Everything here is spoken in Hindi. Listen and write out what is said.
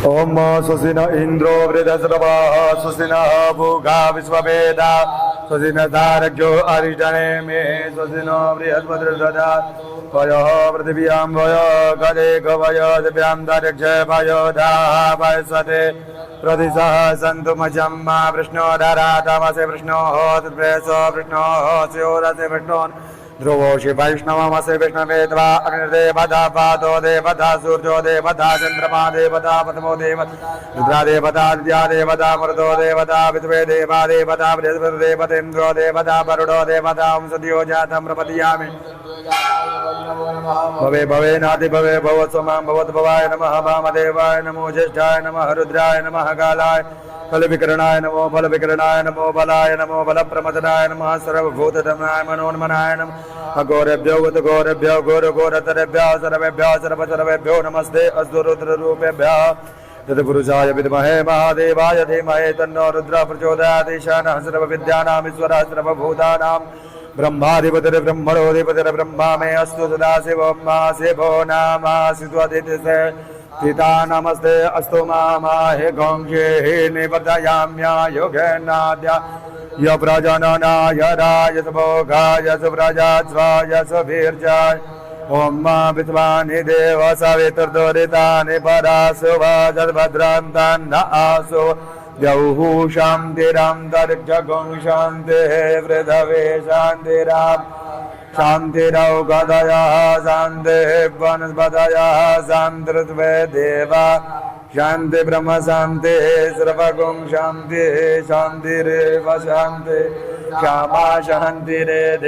ओम स्वस्ति न इंद्रो वृद्धस्रवः स्वस्ति नः भूगा विश्ववेदा स्वस्ति नस्तारक्ष्यो अरिष्टने मे स्वस्ति नो बृहस्पतिर्दधातु वयो पृथिव्यां वयो गदे गवयो दिव्यां दारक्ष्य भयो धाः वयस्वते प्रतिसः सन्तु मजं मा वृष्णो धरातमसे वृष्णो तत्प्रेसो वृष्णो स्योरसे वृष्णो ध्रुवोषि वैष्णवमसे विष्णवेद्वा अग्निर्देवता पादो देवता सूर्यो देवता चन्द्रमा देवता पद्मो देवता रुद्रा देवता दित्या देवता मरुतो देवता विद्वे देवा देवता बृहस्पतिर्देवतेन्द्रो देवता वरुणो देवता वंशदियो जातं प्रपद्यामि भवे भवे नाति भवे भवत्समां भवद्भवाय नमः वामदेवाय नमो ज्येष्ठाय नमः रुद्राय नमः कालाय फलविकरणाय नमो फलविकरणाय नमो बलाय नमो बलप्रमदनाय नमः सर्वभूतधर्माय मनोन्मनाय नमः अघोरेभ्यो गतघोरेभ्यो घोरघोरतरेभ्यो सर्वेभ्यो सर्वसर्वेभ्यो नमस्ते अस्तु रुद्ररूपेभ्यः तत्पुरुषाय विद्महे महादेवाय धीमहि तन्नो रुद्रः प्रचोदयात् ईशानः सर्वविद्यानाम् ईश्वरः सर्वभूतानां ब्रह्माधिपतिर्ब्रह्मणोऽधिपतिर्ब्रह्मा मे अस्तु सदाशिवो महाशिवो नामासित्वदितिसे पिता नमस्ते अस्तु मामाहे गौंगे हे निबद्धयाम्या योगेनाद्या य प्रजननाय राजसभोगाय सुप्रजास्वाय सुवीर्याय ओम मा विद्वानि देव सवितुर्दुरितानि परासु भद्रान्तान्न आसु द्यौः शान्तिरन्तरिक्षगुं शान्तिः पृथ्वी शान्तिराम् शान्तिरौ गदयः शान्तिः वनस्पतयः शान्तिर्द्वे देवा शान्ति ब्रह्म शान्तिः सर्वगुं शान्तिः शान्तिरेव शान्तिः क्षमा शान्तिरेधे